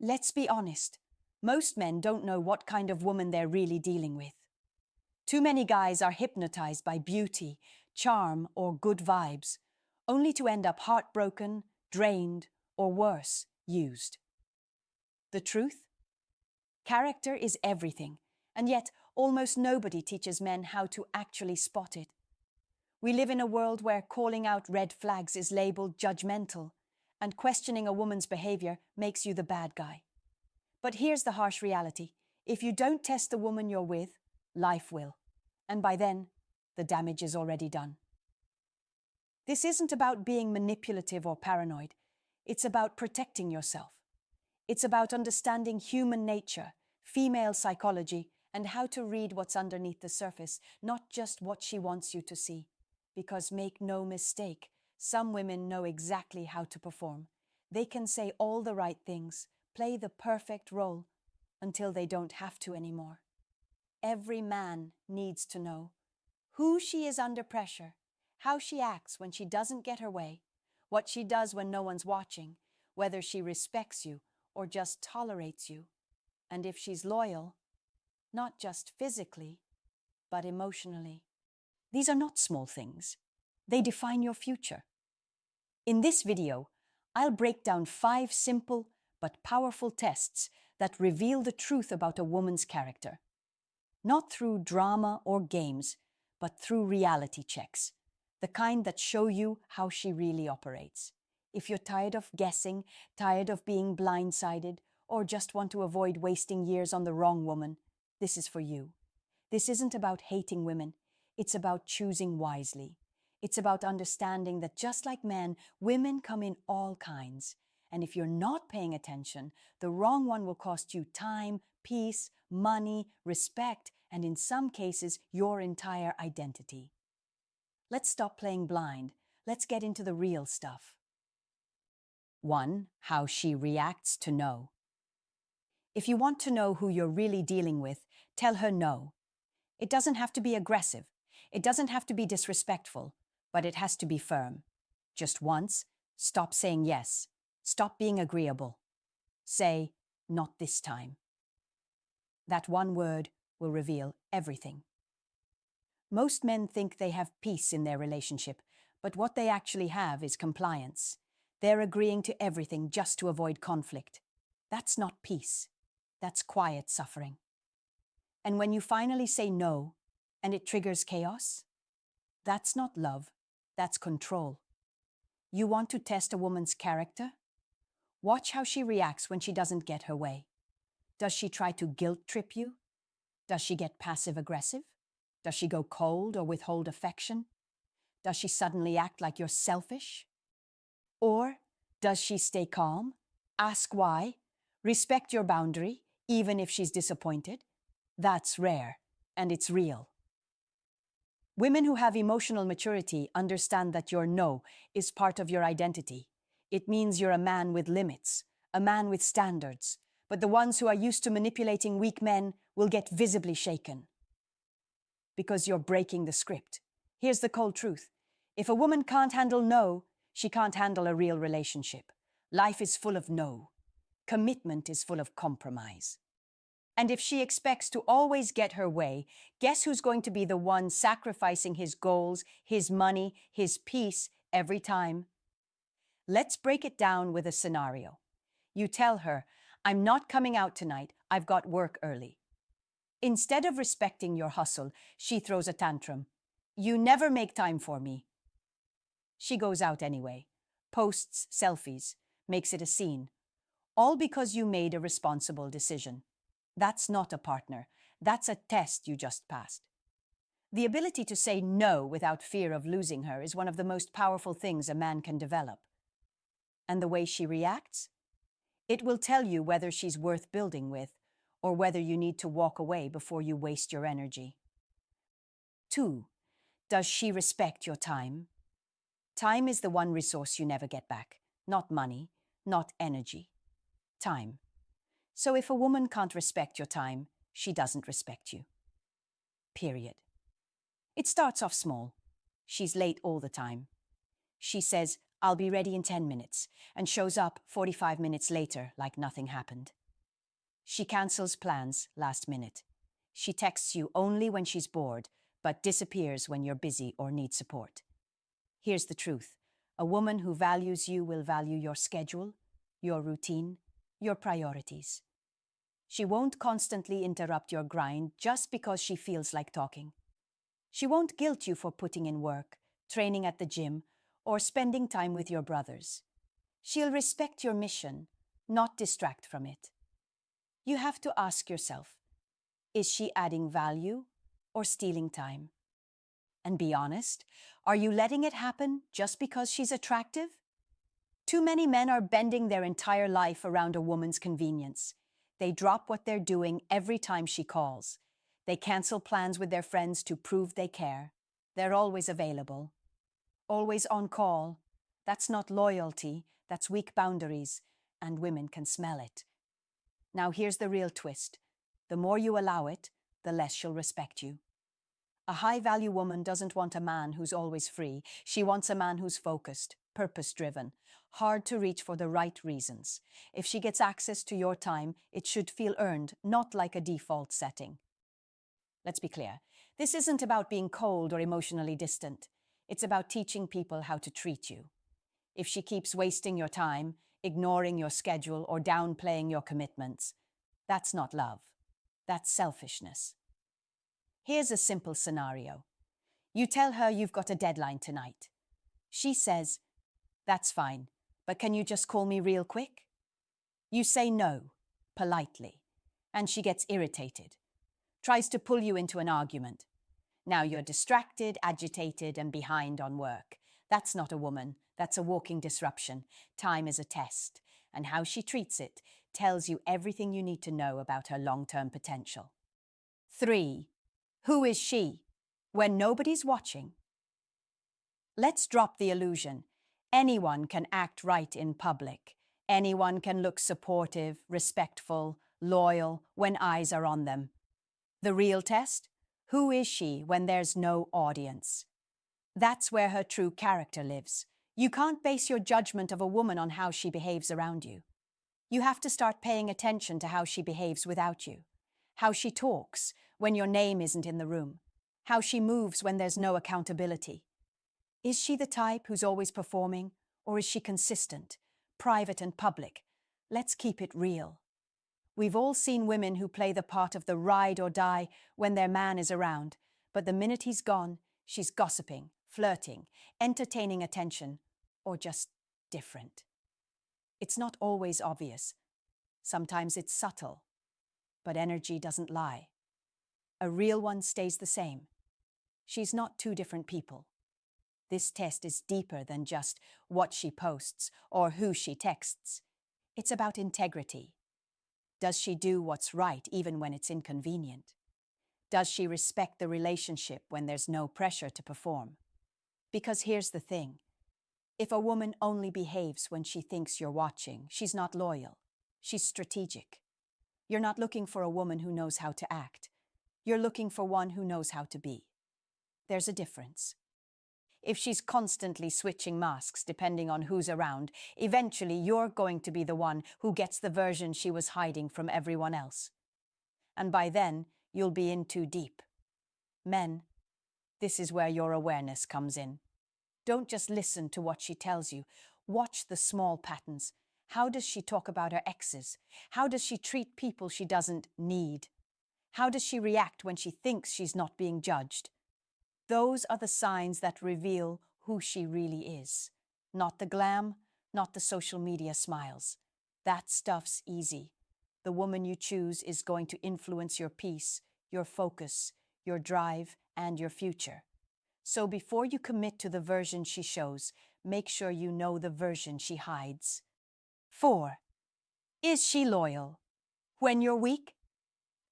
Let's be honest. Most men don't know what kind of woman they're really dealing with. Too many guys are hypnotized by beauty, charm, or good vibes, only to end up heartbroken, drained, or worse, used. The truth? Character is everything, and yet almost nobody teaches men how to actually spot it. We live in a world where calling out red flags is labeled judgmental, and questioning a woman's behavior makes you the bad guy. But here's the harsh reality. If you don't test the woman you're with, life will. And by then, the damage is already done. This isn't about being manipulative or paranoid. It's about protecting yourself. It's about understanding human nature, female psychology, and how to read what's underneath the surface, not just what she wants you to see. Because make no mistake, some women know exactly how to perform. They can say all the right things, play the perfect role, until they don't have to anymore. Every man needs to know who she is under pressure, how she acts when she doesn't get her way, what she does when no one's watching, whether she respects you or just tolerates you, and if she's loyal, not just physically, but emotionally. These are not small things. They define your future. In this video, I'll break down 5 simple but powerful tests that reveal the truth about a woman's character. Not through drama or games, but through reality checks, the kind that show you how she really operates. If you're tired of guessing, tired of being blindsided, or just want to avoid wasting years on the wrong woman, this is for you. This isn't about hating women, it's about choosing wisely. It's about understanding that just like men, women come in all kinds. And if you're not paying attention, the wrong one will cost you time, peace, money, respect, and in some cases, your entire identity. Let's stop playing blind. Let's get into the real stuff. 1. How she reacts to no. If you want to know who you're really dealing with, tell her no. It doesn't have to be aggressive. It doesn't have to be disrespectful, but it has to be firm. Just once, stop saying yes. Stop being agreeable. Say, not this time. That one word will reveal everything. Most men think they have peace in their relationship, but what they actually have is compliance. They're agreeing to everything just to avoid conflict. That's not peace. That's quiet suffering. And when you finally say no, and it triggers chaos, that's not love, that's control. You want to test a woman's character? Watch how she reacts when she doesn't get her way. Does she try to guilt trip you? Does she get passive-aggressive? Does she go cold or withhold affection? Does she suddenly act like you're selfish? Or does she stay calm, ask why, respect your boundary, even if she's disappointed? That's rare, and it's real. Women who have emotional maturity understand that your no is part of your identity. It means you're a man with limits, a man with standards, but the ones who are used to manipulating weak men will get visibly shaken. Because you're breaking the script. Here's the cold truth. If a woman can't handle no, she can't handle a real relationship. Life is full of no. Commitment is full of compromise. And if she expects to always get her way, guess who's going to be the one sacrificing his goals, his money, his peace every time? Let's break it down with a scenario. You tell her, I'm not coming out tonight, I've got work early. Instead of respecting your hustle, she throws a tantrum. You never make time for me. She goes out anyway, posts selfies, makes it a scene. All because you made a responsible decision. That's not a partner. That's a test you just passed. The ability to say no without fear of losing her is one of the most powerful things a man can develop. And the way she reacts? It will tell you whether she's worth building with or whether you need to walk away before you waste your energy. 2. Does she respect your time? Time is the one resource you never get back. Not money, not energy. Time. So if a woman can't respect your time, she doesn't respect you. Period. It starts off small. She's late all the time. She says, "I'll be ready in 10 minutes," and shows up 45 minutes later like nothing happened. She cancels plans last minute. She texts you only when she's bored, but disappears when you're busy or need support. Here's the truth. A woman who values you will value your schedule, your routine, your priorities. She won't constantly interrupt your grind just because she feels like talking. She won't guilt you for putting in work, training at the gym, or spending time with your brothers. She'll respect your mission, not distract from it. You have to ask yourself, is she adding value or stealing time? And be honest, are you letting it happen just because she's attractive? Too many men are bending their entire life around a woman's convenience. They drop what they're doing every time she calls. They cancel plans with their friends to prove they care. They're always available, always on call. That's not loyalty, that's weak boundaries, and women can smell it. Now here's the real twist. The more you allow it, the less she'll respect you. A high-value woman doesn't want a man who's always free. She wants a man who's focused, purpose-driven, hard to reach for the right reasons. If she gets access to your time, it should feel earned, not like a default setting. Let's be clear. This isn't about being cold or emotionally distant. It's about teaching people how to treat you. If she keeps wasting your time, ignoring your schedule, or downplaying your commitments, that's not love. That's selfishness. Here's a simple scenario. You tell her you've got a deadline tonight. She says, "That's fine, but can you just call me real quick?" You say no, politely, and she gets irritated, tries to pull you into an argument. Now you're distracted, agitated, and behind on work. That's not a woman. That's a walking disruption. Time is a test, and how she treats it tells you everything you need to know about her long-term potential. 3. Who is she? When nobody's watching. Let's drop the illusion. Anyone can act right in public. Anyone can look supportive, respectful, loyal when eyes are on them. The real test? Who is she when there's no audience? That's where her true character lives. You can't base your judgment of a woman on how she behaves around you. You have to start paying attention to how she behaves without you. How she talks when your name isn't in the room. How she moves when there's no accountability. Is she the type who's always performing, or is she consistent, private and public? Let's keep it real. We've all seen women who play the part of the ride or die when their man is around, but the minute he's gone, she's gossiping, flirting, entertaining attention, or just different. It's not always obvious. Sometimes it's subtle, but energy doesn't lie. A real one stays the same. She's not two different people. This test is deeper than just what she posts or who she texts. It's about integrity. Does she do what's right even when it's inconvenient? Does she respect the relationship when there's no pressure to perform? Because here's the thing. If a woman only behaves when she thinks you're watching, she's not loyal. She's strategic. You're not looking for a woman who knows how to act. You're looking for one who knows how to be. There's a difference. If she's constantly switching masks depending on who's around, eventually you're going to be the one who gets the version she was hiding from everyone else. And by then, you'll be in too deep. Men, this is where your awareness comes in. Don't just listen to what she tells you. Watch the small patterns. How does she talk about her exes? How does she treat people she doesn't need? How does she react when she thinks she's not being judged? Those are the signs that reveal who she really is. Not the glam, not the social media smiles. That stuff's easy. The woman you choose is going to influence your peace, your focus, your drive, and your future. So before you commit to the version she shows, make sure you know the version she hides. 4. Is she loyal? When you're weak?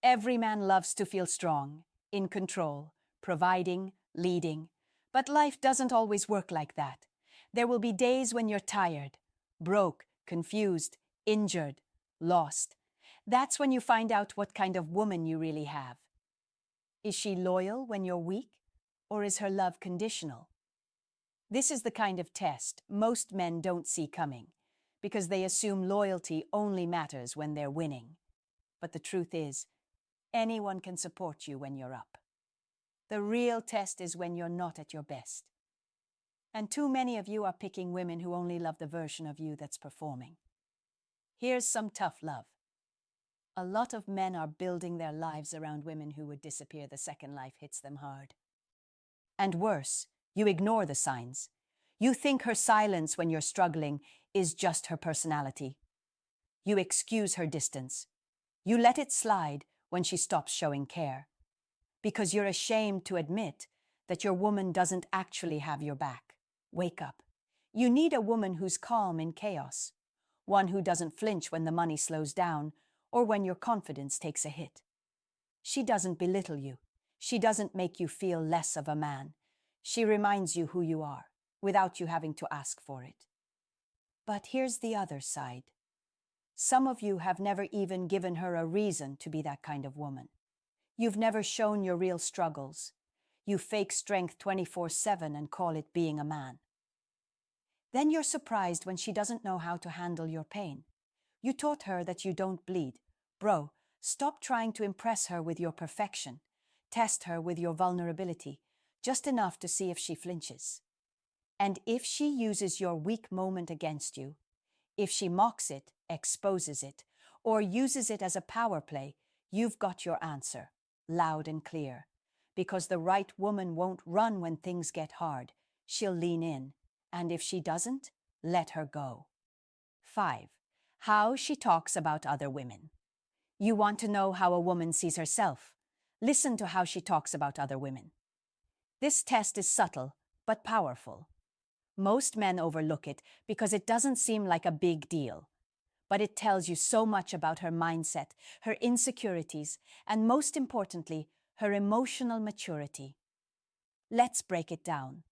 Every man loves to feel strong, in control, providing, leading. But life doesn't always work like that. There will be days when you're tired, broke, confused, injured, lost. That's when you find out what kind of woman you really have. Is she loyal when you're weak, or is her love conditional? This is the kind of test most men don't see coming, because they assume loyalty only matters when they're winning. But the truth is, anyone can support you when you're up. The real test is when you're not at your best. And too many of you are picking women who only love the version of you that's performing. Here's some tough love. A lot of men are building their lives around women who would disappear the second life hits them hard. And worse, you ignore the signs. You think her silence when you're struggling is just her personality. You excuse her distance. You let it slide when she stops showing care. Because you're ashamed to admit that your woman doesn't actually have your back. Wake up. You need a woman who's calm in chaos. One who doesn't flinch when the money slows down or when your confidence takes a hit. She doesn't belittle you. She doesn't make you feel less of a man. She reminds you who you are, without you having to ask for it. But here's the other side. Some of you have never even given her a reason to be that kind of woman. You've never shown your real struggles. You fake strength 24/7 and call it being a man. Then you're surprised when she doesn't know how to handle your pain. You taught her that you don't bleed. Bro, stop trying to impress her with your perfection. Test her with your vulnerability, just enough to see if she flinches. And if she uses your weak moment against you, if she mocks it, exposes it, or uses it as a power play, you've got your answer, loud and clear. Because the right woman won't run when things get hard. She'll lean in. And if she doesn't, let her go. 5. How she talks about other women. You want to know how a woman sees herself? Listen to how she talks about other women. This test is subtle, but powerful. Most men overlook it because it doesn't seem like a big deal. But it tells you so much about her mindset, her insecurities, and most importantly, her emotional maturity. Let's break it down.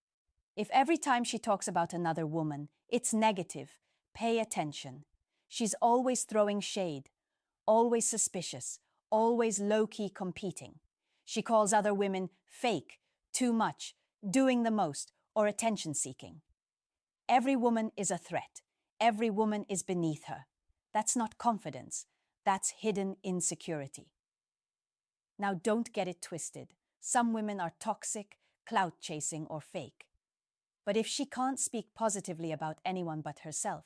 If every time she talks about another woman, it's negative, pay attention. She's always throwing shade, always suspicious, always low-key competing. She calls other women fake, too much, doing the most, or attention-seeking. Every woman is a threat. Every woman is beneath her. That's not confidence. That's hidden insecurity. Now don't get it twisted. Some women are toxic, clout-chasing, or fake. But if she can't speak positively about anyone but herself,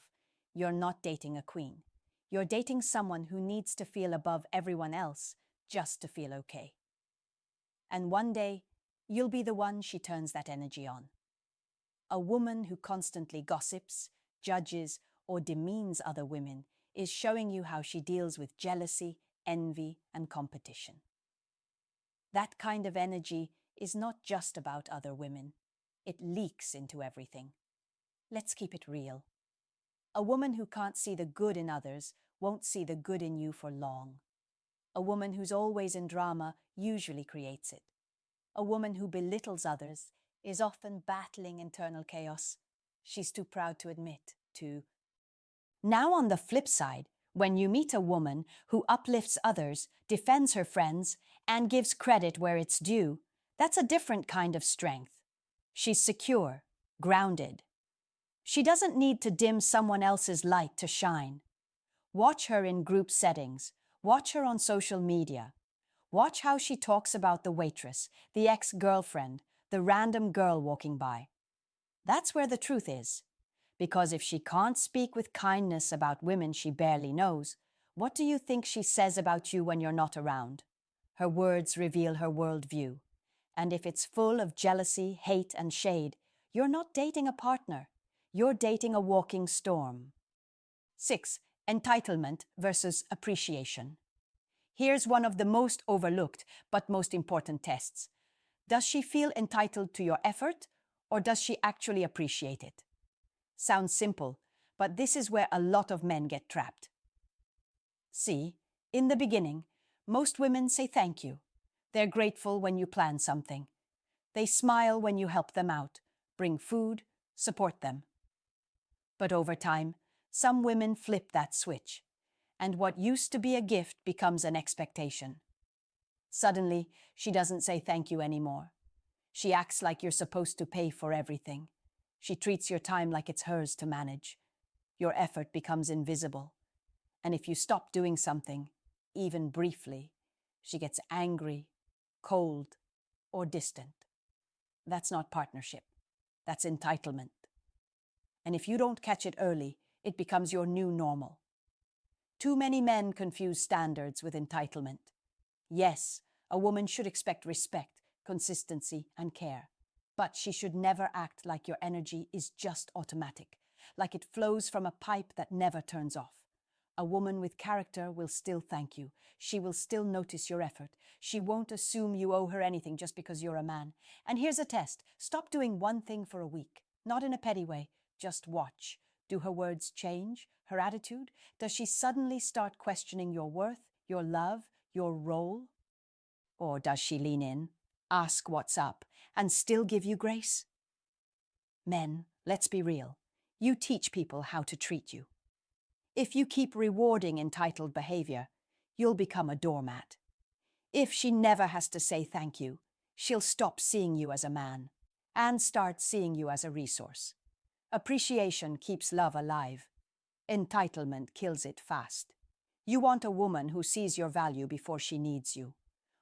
you're not dating a queen. You're dating someone who needs to feel above everyone else just to feel okay. And one day, you'll be the one she turns that energy on. A woman who constantly gossips, judges, or demeans other women is showing you how she deals with jealousy, envy, and competition. That kind of energy is not just about other women. It leaks into everything. Let's keep it real. A woman who can't see the good in others won't see the good in you for long. A woman who's always in drama usually creates it. A woman who belittles others is often battling internal chaos. She's too proud to admit to. Now on the flip side, when you meet a woman who uplifts others, defends her friends, and gives credit where it's due, that's a different kind of strength. She's secure, grounded. She doesn't need to dim someone else's light to shine. Watch her in group settings. Watch her on social media. Watch how she talks about the waitress, the ex-girlfriend, the random girl walking by. That's where the truth is. Because if she can't speak with kindness about women she barely knows, what do you think she says about you when you're not around? Her words reveal her worldview. And if it's full of jealousy, hate, and shade, you're not dating a partner. You're dating a walking storm. 6. Entitlement versus appreciation. Here's one of the most overlooked but most important tests. Does she feel entitled to your effort, or does she actually appreciate it? Sounds simple, but this is where a lot of men get trapped. See, in the beginning, most women say thank you. They're grateful when you plan something. They smile when you help them out, bring food, support them. But over time, some women flip that switch, and what used to be a gift becomes an expectation. Suddenly, she doesn't say thank you anymore. She acts like you're supposed to pay for everything. She treats your time like it's hers to manage. Your effort becomes invisible. And if you stop doing something, even briefly, she gets angry, cold, or distant. That's not partnership. That's entitlement. And if you don't catch it early, it becomes your new normal. Too many men confuse standards with entitlement. Yes, a woman should expect respect, consistency, and care. But she should never act like your energy is just automatic, like it flows from a pipe that never turns off. A woman with character will still thank you. She will still notice your effort. She won't assume you owe her anything just because you're a man. And here's a test. Stop doing one thing for a week. Not in a petty way. Just watch. Do her words change? Her attitude? Does she suddenly start questioning your worth, your love, your role? Or does she lean in, ask what's up, and still give you grace? Men, let's be real. You teach people how to treat you. If you keep rewarding entitled behavior, you'll become a doormat. If she never has to say thank you, she'll stop seeing you as a man and start seeing you as a resource. Appreciation keeps love alive. Entitlement kills it fast. You want a woman who sees your value before she needs you.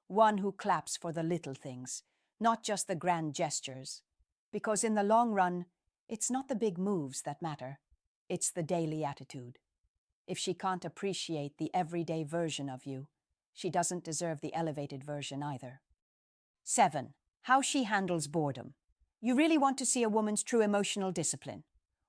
One who claps for the little things, not just the grand gestures. Because in the long run, it's not the big moves that matter. It's the daily attitude. If she can't appreciate the everyday version of you, she doesn't deserve the elevated version either. 7. How she handles boredom. You really want to see a woman's true emotional discipline.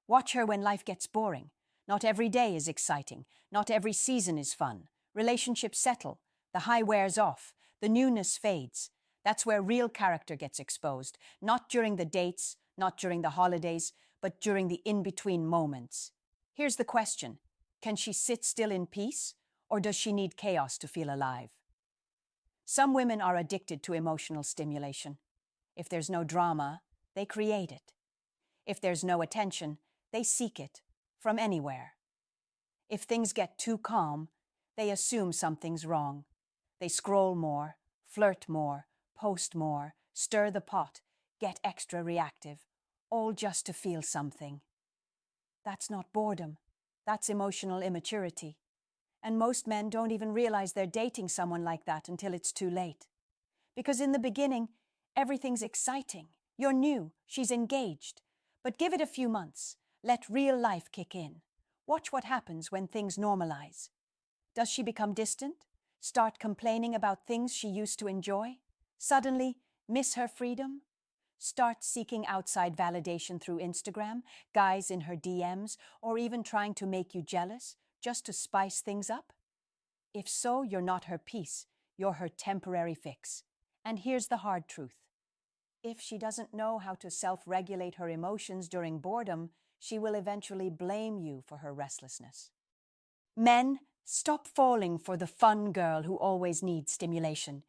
Watch her when life gets boring. Not every day is exciting. Not every season is fun. Relationships settle. The high wears off. The newness fades. That's where real character gets exposed. Not during the dates, not during the holidays, but during the in-between moments. Here's the question. Can she sit still in peace, or does she need chaos to feel alive? Some women are addicted to emotional stimulation. If there's no drama, they create it. If there's no attention, they seek it from anywhere. If things get too calm, they assume something's wrong. They scroll more, flirt more, post more, stir the pot, get extra reactive, all just to feel something. That's not boredom. That's emotional immaturity. And most men don't even realize they're dating someone like that until it's too late. Because in the beginning, everything's exciting. You're new, she's engaged. But give it a few months. Let real life kick in. Watch what happens when things normalize. Does she become distant? Start complaining about things she used to enjoy? Suddenly miss her freedom? Start seeking outside validation through Instagram, guys in her DMs, or even trying to make you jealous, just to spice things up? If so, you're not her piece, you're her temporary fix. And here's the hard truth. If she doesn't know how to self-regulate her emotions during boredom, she will eventually blame you for her restlessness. Men, stop falling for the fun girl who always needs stimulation.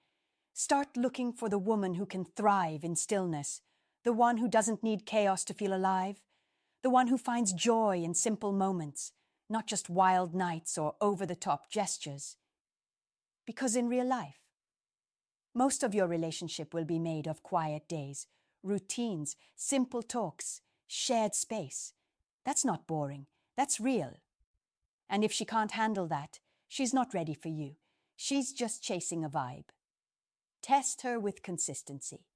Start looking for the woman who can thrive in stillness, the one who doesn't need chaos to feel alive, the one who finds joy in simple moments, not just wild nights or over-the-top gestures. Because in real life, most of your relationship will be made of quiet days, routines, simple talks, shared space. That's not boring. That's real. And if she can't handle that, she's not ready for you. She's just chasing a vibe. Test her with consistency.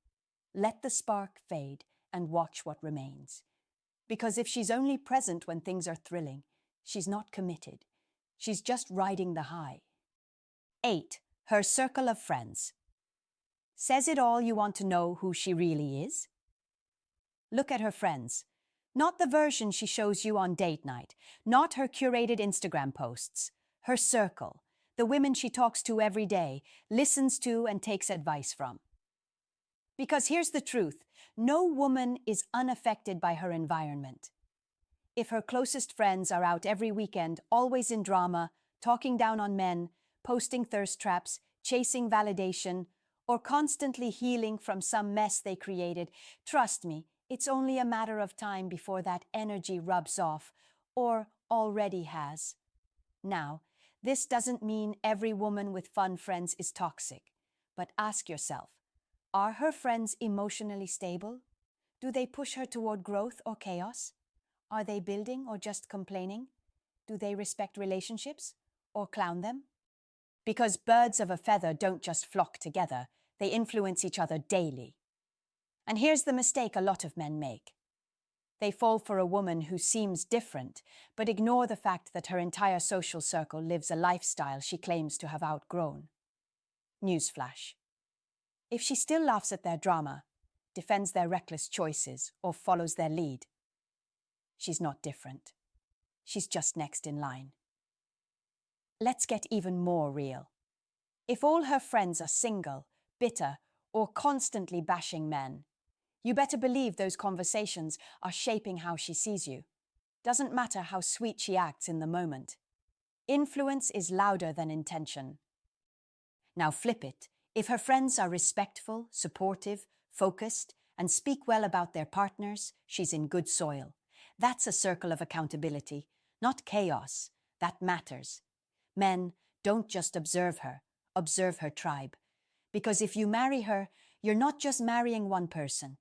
Let the spark fade and watch what remains. Because if she's only present when things are thrilling, she's not committed. She's just riding the high. 8. Her circle of friends. Says it all you want to know who she really is? Look at her friends. Not the version she shows you on date night, not her curated Instagram posts. Her circle, the women she talks to every day, listens to and takes advice from. Because here's the truth, no woman is unaffected by her environment. If her closest friends are out every weekend, always in drama, talking down on men, posting thirst traps, chasing validation, or constantly healing from some mess they created, trust me, it's only a matter of time before that energy rubs off, or already has. Now, this doesn't mean every woman with fun friends is toxic, but ask yourself, are her friends emotionally stable? Do they push her toward growth or chaos? Are they building or just complaining? Do they respect relationships or clown them? Because birds of a feather don't just flock together, they influence each other daily. And here's the mistake a lot of men make. They fall for a woman who seems different, but ignore the fact that her entire social circle lives a lifestyle she claims to have outgrown. Newsflash. If she still laughs at their drama, defends their reckless choices, or follows their lead, she's not different. She's just next in line. Let's get even more real. If all her friends are single, bitter, or constantly bashing men, you better believe those conversations are shaping how she sees you. Doesn't matter how sweet she acts in the moment. Influence is louder than intention. Now flip it. If her friends are respectful, supportive, focused, and speak well about their partners, she's in good soil. That's a circle of accountability, not chaos. That matters. Men, don't just observe her tribe. Because if you marry her, you're not just marrying one person.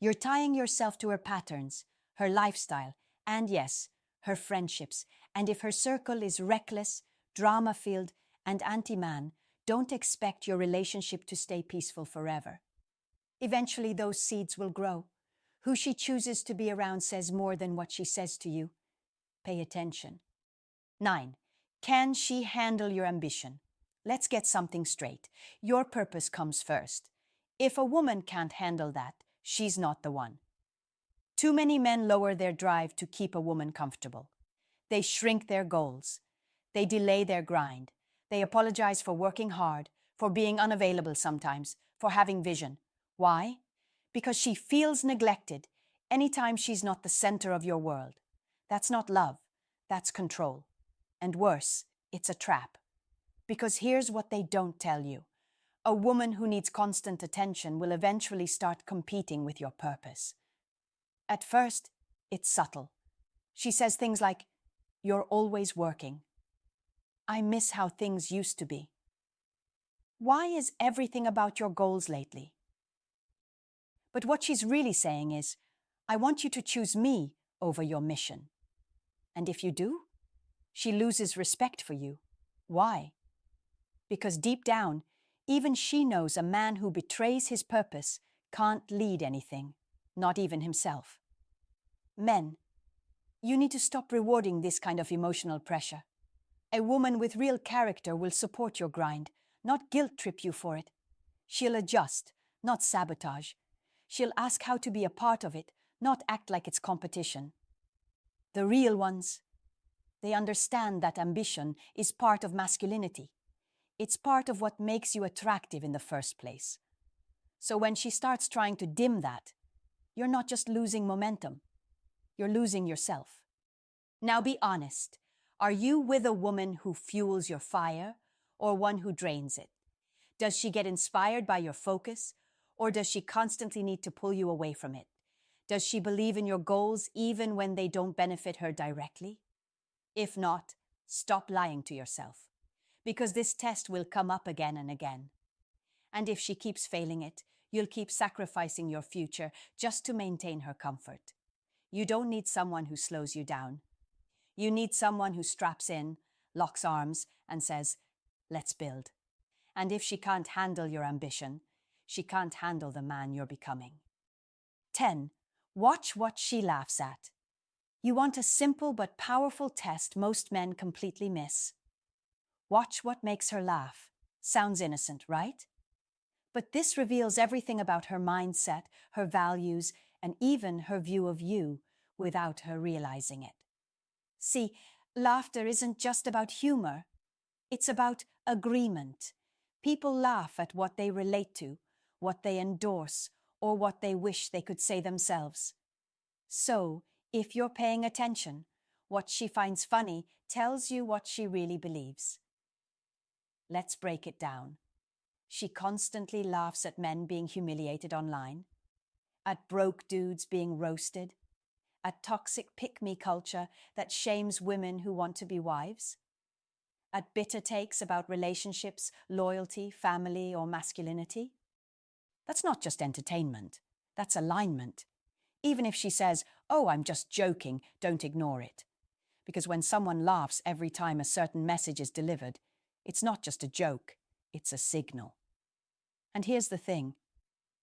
You're tying yourself to her patterns, her lifestyle, and yes, her friendships. And if her circle is reckless, drama-filled, and anti-man, don't expect your relationship to stay peaceful forever. Eventually, those seeds will grow. Who she chooses to be around says more than what she says to you. Pay attention. 9. Can she handle your ambition? Let's get something straight. Your purpose comes first. If a woman can't handle that, she's not the one. Too many men lower their drive to keep a woman comfortable. They shrink their goals. They delay their grind. They apologize for working hard, for being unavailable sometimes, for having vision. Why? Because she feels neglected anytime she's not the center of your world. That's not love. That's control. And worse, it's a trap. Because here's what they don't tell you. A woman who needs constant attention will eventually start competing with your purpose. At first, it's subtle. She says things like, "You're always working. I miss how things used to be. Why is everything about your goals lately?" But what she's really saying is, "I want you to choose me over your mission." And if you do, she loses respect for you. Why? Because deep down, even she knows a man who betrays his purpose can't lead anything, not even himself. Men, you need to stop rewarding this kind of emotional pressure. A woman with real character will support your grind, not guilt-trip you for it. She'll adjust, not sabotage. She'll ask how to be a part of it, not act like it's competition. The real ones, they understand that ambition is part of masculinity. It's part of what makes you attractive in the first place. So when she starts trying to dim that, you're not just losing momentum, you're losing yourself. Now be honest. Are you with a woman who fuels your fire or one who drains it? Does she get inspired by your focus, or does she constantly need to pull you away from it? Does she believe in your goals even when they don't benefit her directly? If not, stop lying to yourself, because this test will come up again and again. And if she keeps failing it, you'll keep sacrificing your future just to maintain her comfort. You don't need someone who slows you down. You need someone who straps in, locks arms, and says, "Let's build." And if she can't handle your ambition, she can't handle the man you're becoming. 10. Watch what she laughs at. You want a simple but powerful test most men completely miss. Watch what makes her laugh. Sounds innocent, right? But this reveals everything about her mindset, her values, and even her view of you without her realizing it. See, laughter isn't just about humor. It's about agreement. People laugh at what they relate to, what they endorse, or what they wish they could say themselves. So, if you're paying attention, what she finds funny tells you what she really believes. Let's break it down. She constantly laughs at men being humiliated online, at broke dudes being roasted, at toxic pick-me culture that shames women who want to be wives, at bitter takes about relationships, loyalty, family, or masculinity. That's not just entertainment. That's alignment. Even if she says, "Oh, I'm just joking," don't ignore it. Because when someone laughs every time a certain message is delivered, it's not just a joke, it's a signal. And here's the thing.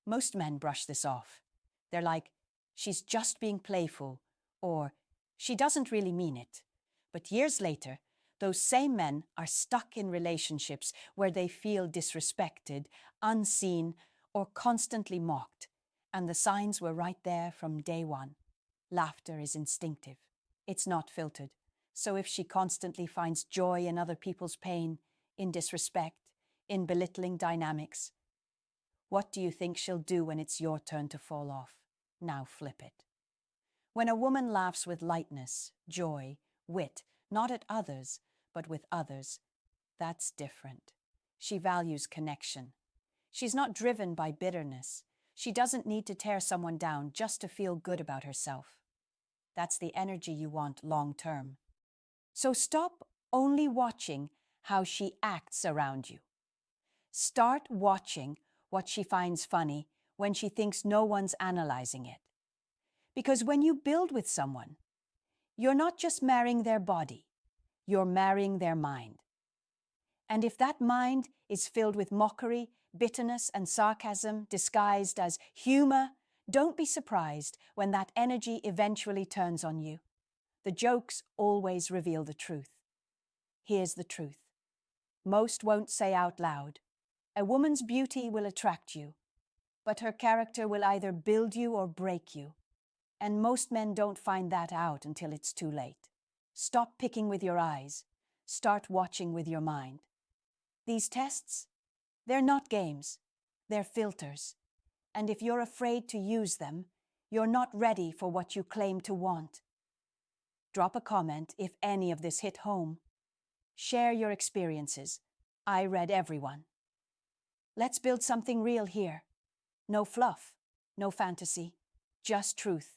Most men brush this off. They're like, "She's just being playful," or "She doesn't really mean it." But years later, those same men are stuck in relationships where they feel disrespected, unseen, or constantly mocked. And the signs were right there from day one. Laughter is instinctive. It's not filtered. So if she constantly finds joy in other people's pain, in disrespect, in belittling dynamics, what do you think she'll do when it's your turn to fall off? Now flip it. When a woman laughs with lightness, joy, wit, not at others, but with others, that's different. She values connection. She's not driven by bitterness. She doesn't need to tear someone down just to feel good about herself. That's the energy you want long term. So stop only watching how she acts around you. Start watching what she finds funny when she thinks no one's analyzing it. Because when you build with someone, you're not just marrying their body, you're marrying their mind. And if that mind is filled with mockery, bitterness, and sarcasm disguised as humor, don't be surprised when that energy eventually turns on you. The jokes always reveal the truth. Here's the truth. Most won't say out loud. A woman's beauty will attract you, but her character will either build you or break you. And most men don't find that out until it's too late. Stop picking with your eyes. Start watching with your mind. These tests, they're not games. They're filters. And if you're afraid to use them, you're not ready for what you claim to want. Drop a comment if any of this hit home. Share your experiences. I read everyone. Let's build something real here. No fluff, no fantasy, just truth.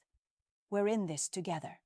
We're in this together.